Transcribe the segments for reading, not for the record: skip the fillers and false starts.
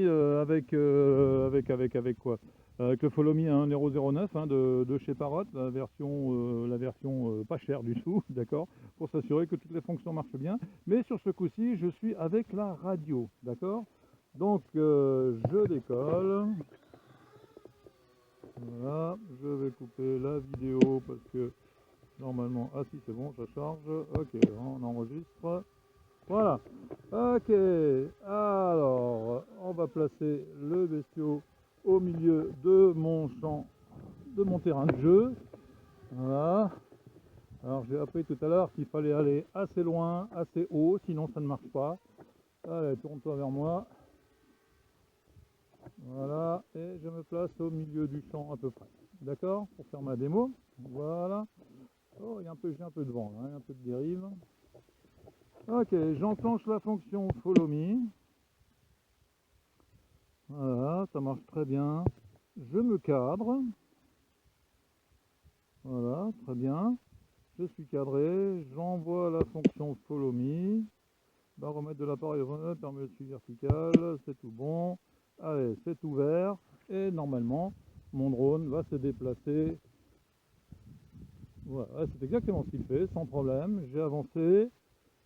avec quoi? Avec le Follow Me 1,09 hein, de chez Parrot, la version pas chère du tout, d'accord, pour s'assurer que toutes les fonctions marchent bien. Mais sur ce coup-ci, je suis avec la radio, d'accord. Donc je décolle. Voilà, je vais couper la vidéo parce que normalement, ah si c'est bon, ça charge. Ok, on enregistre. Voilà. Ok, alors on va placer le bestiau au milieu de mon champ, de mon terrain de jeu. Voilà. Alors j'ai appris tout à l'heure qu'il fallait aller assez loin, assez haut, sinon ça ne marche pas. Allez, tourne-toi vers moi. Voilà, et je me place au milieu du champ à peu près. D'accord? Pour faire ma démo. Voilà. Oh, j'ai un peu de vent, hein, un peu de dérive. Ok, j'enclenche la fonction Follow Me. Voilà, ça marche très bien. Je me cadre. Voilà, très bien. Je suis cadré. J'envoie la fonction Follow Me. Baromètre de l'appareil permet de suivre vertical. C'est tout bon. Allez, c'est ouvert. Et normalement, mon drone va se déplacer. Voilà, c'est exactement ce qu'il fait, sans problème. J'ai avancé.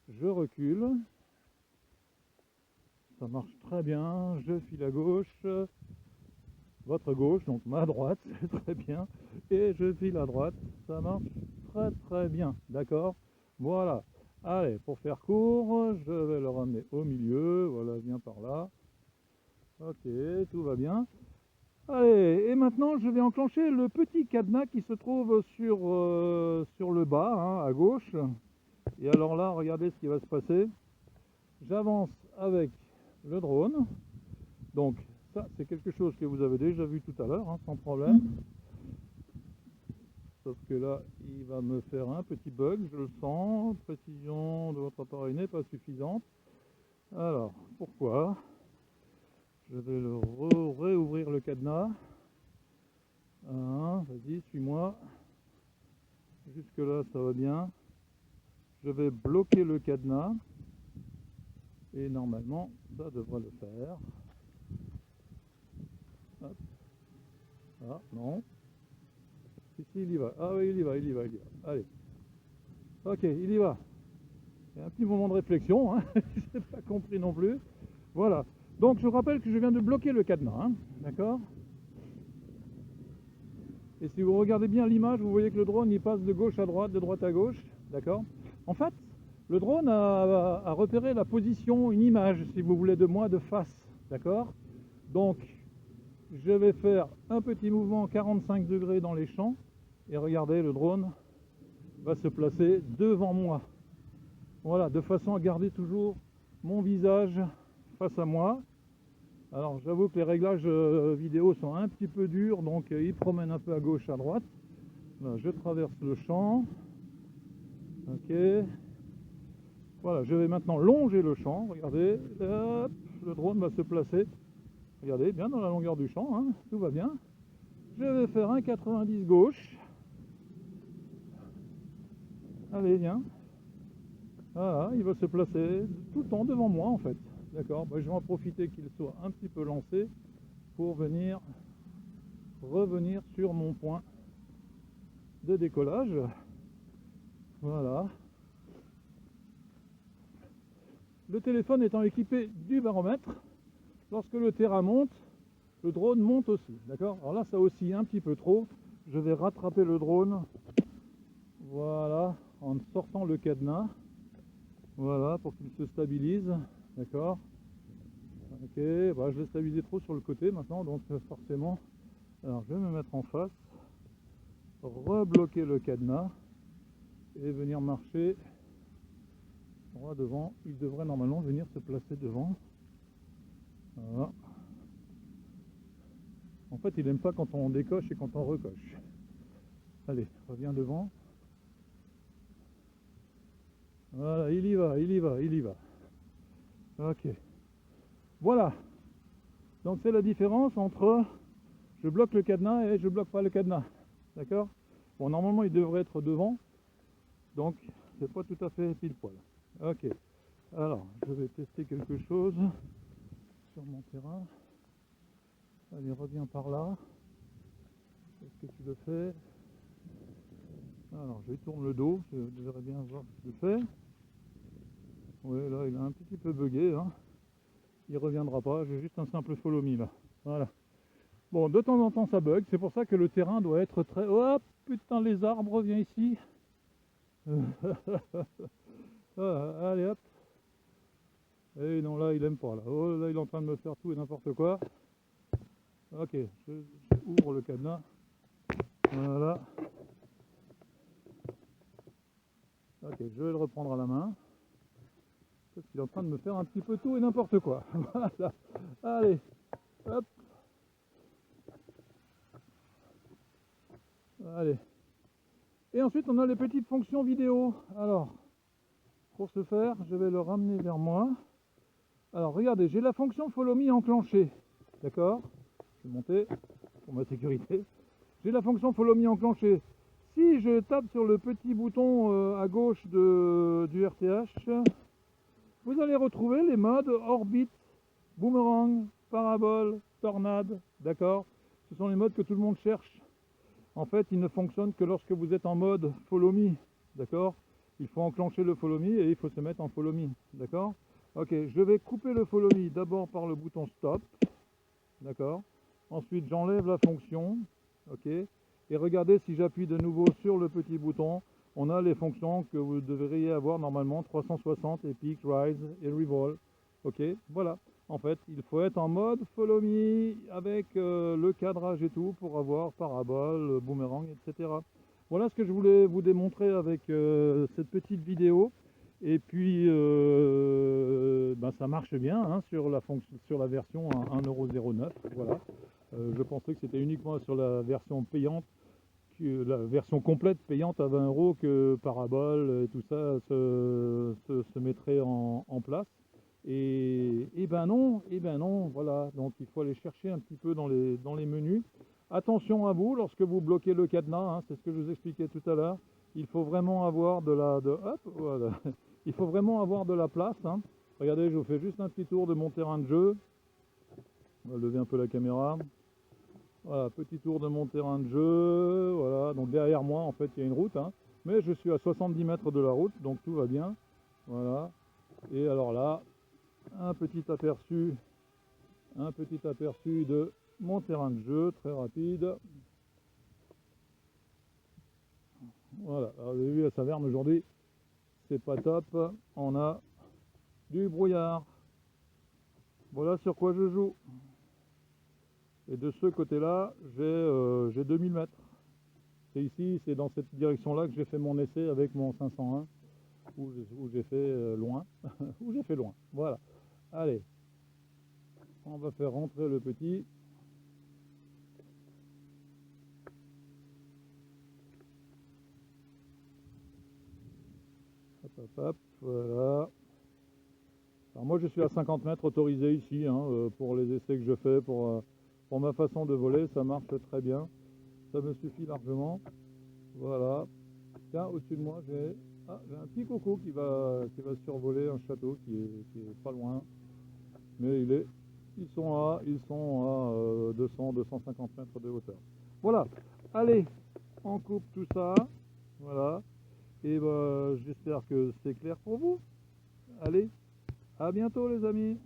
Je recule. Ça marche très bien. Je file à gauche. Votre gauche, donc ma droite, c'est très bien, et je file à droite, ça marche très très bien, d'accord. Voilà, allez, pour faire court, je vais le ramener au milieu, voilà, viens par là, ok, tout va bien. Allez, et maintenant je vais enclencher le petit cadenas qui se trouve sur le bas, hein, à gauche, et alors là, regardez ce qui va se passer, j'avance avec le drone, donc ça, c'est quelque chose que vous avez déjà vu tout à l'heure, hein, sans problème. Sauf que là, il va me faire un petit bug, je le sens. Précision de votre appareil n'est pas suffisante. Alors, pourquoi? Je vais le réouvrir le cadenas. Vas-y, suis-moi. Jusque là, ça va bien. Je vais bloquer le cadenas. Et normalement, ça devrait le faire. Hop. Ah, non. Si, il y va. Ah oui, il y va. Allez. Ok, il y va. Il y a un petit moment de réflexion, hein. Je n'ai pas compris non plus. Voilà. Donc je rappelle que je viens de bloquer le cadenas, hein. D'accord. Et si vous regardez bien l'image, vous voyez que le drone il passe de gauche à droite, de droite à gauche, d'accord. En fait, le drone a repéré la position, une image, si vous voulez, de moi de face, d'accord. Donc, je vais faire un petit mouvement 45 degrés dans les champs, et regardez, le drone va se placer devant moi. Voilà, de façon à garder toujours mon visage face à moi. Alors j'avoue que les réglages vidéo sont un petit peu durs, donc ils promènent un peu à gauche, à droite. Là, je traverse le champ. Ok. Voilà, je vais maintenant longer le champ. Regardez, hop, le drone va se placer. Regardez, bien dans la longueur du champ, hein, tout va bien. Je vais faire un 90 gauche. Allez, viens. Voilà, il va se placer tout le temps devant moi en fait. D'accord, je vais en profiter qu'il soit un petit peu lancé pour venir revenir sur mon point de décollage. Voilà. Le téléphone étant équipé du baromètre, lorsque le terrain monte, le drone monte aussi. D'accord. Alors là, ça oscille un petit peu trop. Je vais rattraper le drone. Voilà, en sortant le cadenas. Voilà, pour qu'il se stabilise. D'accord. Ok, je l'ai stabilisé trop sur le côté maintenant, donc forcément. Alors je vais me mettre en face, rebloquer le cadenas et venir marcher droit devant. Il devrait normalement venir se placer devant. Voilà. En fait, il n'aime pas quand on décoche et quand on recoche. Allez, reviens devant. Voilà, il y va. Ok. Voilà. Donc c'est la différence entre je bloque le cadenas et je bloque pas le cadenas. D'accord. Bon, normalement, il devrait être devant. Donc, c'est pas tout à fait pile poil. Ok. Alors, je vais tester quelque chose sur mon terrain. Allez, reviens par là. Est-ce que tu le fais? Alors, je lui tourne le dos, je devrais bien voir ce qu'il fait. Oui, là, il a un petit peu bugué, hein. Il reviendra pas, j'ai juste un simple follow me, là. Voilà. Bon, de temps en temps, ça bug, c'est pour ça que le terrain doit être très... Oh, putain, les arbres, viens ici. Ah, allez, hop. Et non, là, il aime pas, là. Oh, là, il est en train de me faire tout et n'importe quoi. Ok, je ouvre le cadenas. Voilà. Ok, je vais le reprendre à la main. Parce qu'il est en train de me faire un petit peu tout et n'importe quoi. Voilà. Allez, hop. Allez. Et ensuite, on a les petites fonctions vidéo. Alors, pour ce faire, je vais le ramener vers moi. Alors, regardez, j'ai la fonction Follow Me enclenchée. D'accord? Je vais monter pour ma sécurité. J'ai la fonction Follow Me enclenchée. Si je tape sur le petit bouton à gauche du RTH, vous allez retrouver les modes orbite, boomerang, parabole, tornade. D'accord? Ce sont les modes que tout le monde cherche. En fait, ils ne fonctionnent que lorsque vous êtes en mode Follow Me. D'accord? Il faut enclencher le Follow Me et il faut se mettre en Follow Me. D'accord? Ok, je vais couper le Follow Me d'abord par le bouton Stop. D'accord? Ensuite, j'enlève la fonction. Ok? Et regardez, si j'appuie de nouveau sur le petit bouton, on a les fonctions que vous devriez avoir normalement, 360, Epic, Rise et Revolve. Ok? Voilà. En fait, il faut être en mode Follow Me avec le cadrage et tout pour avoir parabole, boomerang, etc. Voilà ce que je voulais vous démontrer avec cette petite vidéo. Et puis, ben, ça marche bien hein, sur la version 1,09 €. Voilà. Je pensais que c'était uniquement sur la version payante, la version complète payante à 20 € que Parabole et tout ça se mettrait en place. Et ben non, voilà. Donc il faut aller chercher un petit peu dans les menus. Attention à vous lorsque vous bloquez le cadenas, hein, c'est ce que je vous expliquais tout à l'heure. Il faut vraiment avoir hop, voilà. Il faut vraiment avoir de la place. Hein. Regardez, je vous fais juste un petit tour de mon terrain de jeu. On va lever un peu la caméra. Voilà, petit tour de mon terrain de jeu. Voilà, donc derrière moi, en fait, il y a une route. Hein, mais je suis à 70 mètres de la route, donc tout va bien. Voilà. Et alors là, un petit aperçu de mon terrain de jeu, très rapide. Voilà, alors vous avez vu la saverne aujourd'hui, c'est pas top, on a du brouillard. Voilà sur quoi je joue. Et de ce côté-là, j'ai 2000 mètres. C'est ici, c'est dans cette direction-là que j'ai fait mon essai avec mon 501, où j'ai fait loin. Où j'ai fait loin, voilà. Allez, on va faire rentrer le petit. Hop, hop, hop, voilà. Alors moi je suis à 50 mètres autorisé ici, hein, pour les essais que je fais, pour ma façon de voler, ça marche très bien. Ça me suffit largement. Voilà. Tiens, au-dessus de moi, j'ai un petit coco qui va survoler un château qui est pas loin. Mais ils sont à 200-250 mètres de hauteur. Voilà. Allez, on coupe tout ça. Voilà. Et ben, j'espère que c'est clair pour vous. Allez, à bientôt les amis.